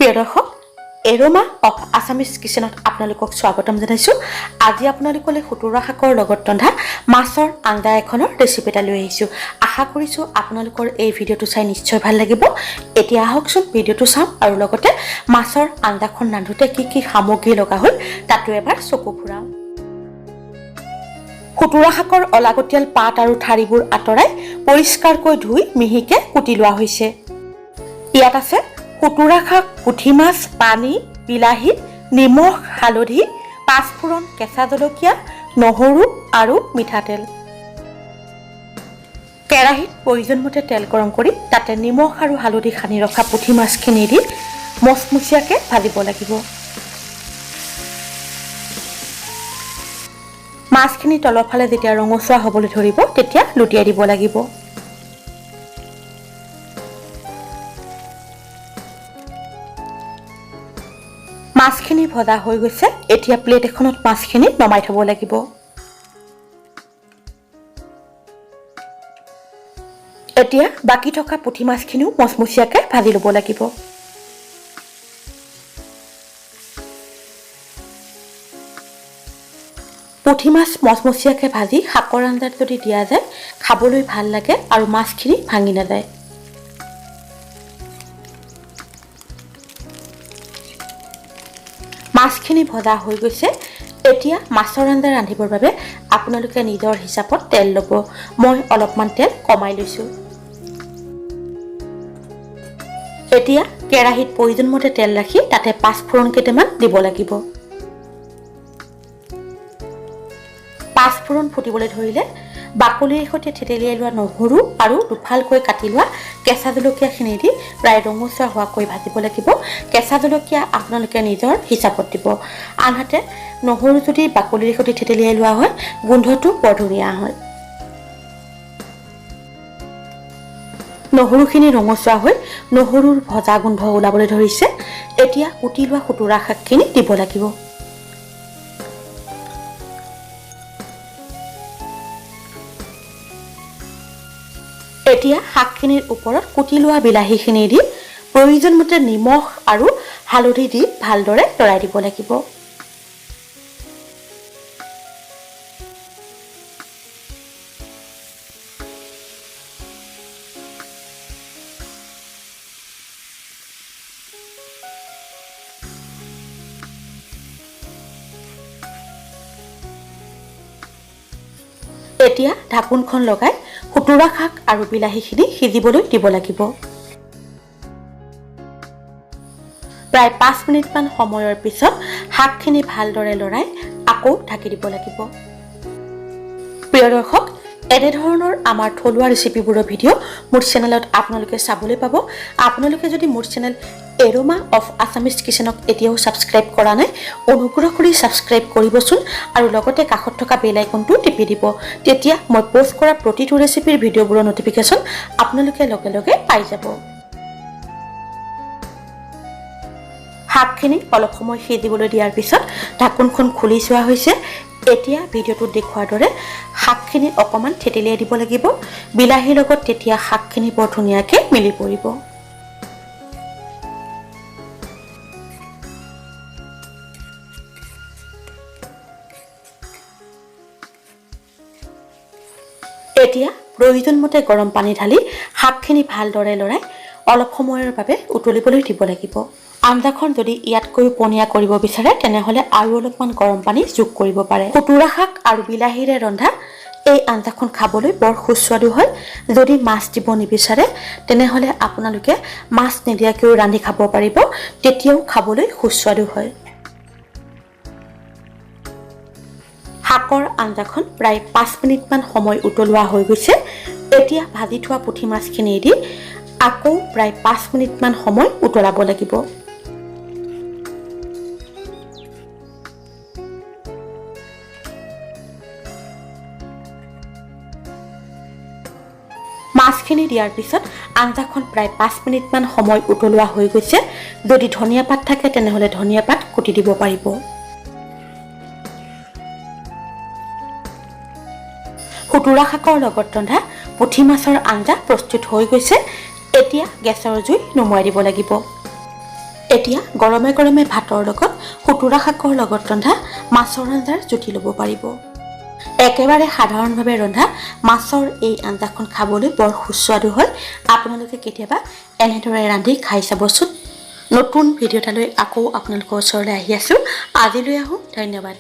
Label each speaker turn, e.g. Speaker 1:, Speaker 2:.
Speaker 1: প্ৰিয় দৰ্শক, aroma of Assamese কিচেনত আপোনালোকক স্বাগতম জনাইছোঁ। আজি আপোনালোকলৈ খুতুৰা শাকৰ লগত ৰন্ধা মাছৰ আঞ্জা এখনৰ ৰেচিপি এটা লৈ আহিছোঁ। আশা কৰিছোঁ আপোনালোকৰ এই ভিডিঅ'টো চাই নিশ্চয় ভাল লাগিব। এতিয়া আহকচোন ভিডিঅ'টো চাওঁ আৰু লগতে মাছৰ আঞ্জাখন ৰান্ধোতে কি কি সামগ্ৰী লগা হ'ল তাতো এবাৰ চকু ফুৰাওঁ। খুতুৰা শাকৰ অলাগতিয়াল পাত আৰু ঠাৰিবোৰ আঁতৰাই পৰিষ্কাৰকৈ ধুই মিহিকৈ কুটি লোৱা হৈছে। ইয়াত আছে খুতুৰা শাক, পুঠি মাছ, পানী, বিলাহী, নিমখ, হালধি, পাঁচফোৰণ, কেঁচা জলকীয়া, নহৰু আৰু মিঠাতেল। কেৰাহীত প্ৰয়োজনমতে তেল গৰম কৰি তাতে নিমখ আৰু হালধি সানি ৰখা পুঠি মাছখিনি দি মচমচীয়াকৈ ভাজিব লাগিব। মাছখিনি তলৰ ফালে যেতিয়া ৰঙচুৱা হ'বলৈ ধৰিব তেতিয়া লুটিয়াই দিব লাগিব। মাছখিনি ভজা হৈ গৈছে। এতিয়া প্লেট এখনত মাছখিনি নমাই থ'ব লাগিব। এতিয়া বাকী থকা পুঠি মাছখিনিও মচমচীয়াকৈ ভাজি ল'ব লাগিব। পুঠি মাছ মচমচীয়াকৈ ভাজি শাকৰ আঞ্জাত যদি দিয়া যায় খাবলৈ ভাল লাগে আৰু মাছখিনি ভাঙি নাযায়। মাছখিনি ভজা হৈ গৈছে। এতিয়া মাছৰ আঞ্জা ৰান্ধিবৰ বাবে আপোনালোকে নিজৰ হিচাপত তেল ল'ব। মই অলপমান তেল কমাই লৈছোঁ। এতিয়া কেৰাহীত প্ৰয়োজনমতে তেল ৰাখি তাতে পাঁচফোৰণ কেইটামান দিব লাগিব। পাঁচফোৰণ ফুটিবলৈ ধৰিলে বাকলিৰ সৈতে থেতেলিয়াই লোৱা নহৰু আৰু দুফালকৈ কাটি লোৱা কেঁচা জলকীয়াখিনি দি প্ৰায় ৰঙচুৱা হোৱাকৈ ভাজিব লাগিব। কেঁচা জলকীয়া আপোনালোকে নিজৰ হিচাপত দিব। আনহাতে নহৰু যদি বাকলিৰ সৈতে থেতেলিয়াই লোৱা হয় গোন্ধটো বৰ ধুনীয়া হয়। নহৰুখিনি ৰঙচুৱা হৈ নহৰুৰ ভজা গোন্ধ ওলাবলৈ ধৰিছে। এতিয়া কুটি লোৱা খুতুৰা শাকখিনি দিব লাগিব। এতিয়া শাকখিনিৰ ওপৰত কুটি লোৱা বিলাহীখিনি দি প্ৰয়োজনমতে নিমখ আৰু হালধি দি ভালদৰে লৰাই দিব লাগিব। এতিয়া ঢাকোনখন লগাই খুতুৰা শাক আৰু বিলাহীখিনি সিজিবলৈ দিব লাগিব। প্ৰায় 5 মিনিটমান সময়ৰ পিছত শাকখিনি ভালদৰে লৰাই আকৌ ঢাকি দিব লাগিব। প্ৰিয় দৰ্শক, এনেধৰণৰ আমাৰ থলুৱা ৰেচিপিবোৰৰ ভিডিঅ' মোৰ চেনেলত আপোনালোকে চাবলৈ পাব। আপোনালোকে যদি মোৰ চেনেল এৰোমা অফ আছামিজ কিচেনক এতিয়াও ছাবস্ক্ৰাইব কৰা নাই অনুগ্ৰহ কৰি ছাবস্ক্ৰাইব কৰিবচোন আৰু লগতে কাষত থকা বেল আইকনটো টিপি দিব। তেতিয়া মই পোষ্ট কৰা প্ৰতিটো ৰেচিপিৰ ভিডিঅ'বোৰৰ নটিফিকেশ্যন আপোনালোকে লগে লগে পাই যাব। শাকখিনি অলপ সময় সিজিবলৈ দিয়াৰ পিছত ঢাকোনখন খুলি চোৱা হৈছে। এতিয়া ভিডিঅ'টোত দেখুৱাৰ দৰে শাকখিনি অকণমান থেতেলিয়াই দিব লাগিব। বিলাহীৰ লগত তেতিয়া শাকখিনি বৰ ধুনীয়াকৈ মিলি পৰিব। এতিয়া প্ৰয়োজনমতে গৰম পানী ঢালি শাকখিনি ভালদৰে লৰাই অলপ সময়ৰ বাবে উতলিবলৈ দিব লাগিব। আঞ্জাখন যদি ইয়াতকৈ পনীয়া কৰিব বিচাৰে তেনেহ'লে আৰু অলপমান গৰম পানী যোগ কৰিব পাৰে। খুতুৰা শাক আৰু বিলাহীৰে ৰন্ধা এই আঞ্জাখন খাবলৈ বৰ সুস্বাদু হয়। যদি মাছ দিব নিবিচাৰে তেনেহ'লে আপোনালোকে মাছ নিদিয়াকৈও ৰান্ধি খাব পাৰিব, তেতিয়াও খাবলৈ সুস্বাদু হয়। শাকৰ আঞ্জাখন প্ৰায় 5 মিনিটমান সময় উতলোৱা হৈ গৈছে। এতিয়া ভাজি থোৱা পুঠি মাছখিনি দি আকৌ প্ৰায় 5 মিনিটমান সময় উতলাব লাগিব। মাছখিনি দিয়াৰ পিছত আঞ্জাখন প্ৰায় 5 মিনিটমান সময় উতলোৱা হৈ গৈছে। যদি ধনিয়া পাত থাকে তেনেহ'লে ধনিয়া পাত কুটি দিব পাৰিব। খুতুৰা শাকৰ লগত ৰন্ধা পুঠি মাছৰ আঞ্জা প্ৰস্তুত হৈ গৈছে। এতিয়া গেছৰ জুই নুমুৱাই দিব লাগিব। এতিয়া গৰমে গৰমে ভাতৰ লগত খুতুৰা শাকৰ লগত ৰন্ধা মাছৰ আঞ্জাৰ জুতি ল'ব পাৰিব। একেবাৰে সাধাৰণভাৱে ৰন্ধা মাছৰ এই আঞ্জাখন খাবলৈ বৰ সুস্বাদু হয়। আপোনালোকে কেতিয়াবা এনেদৰে ৰান্ধি খাই চাবচোন। নতুন ভিডিঅ' এটালৈ আকৌ আপোনালোকৰ ওচৰলৈ আহি আছোঁ। আজিলৈ আহোঁ, ধন্যবাদ।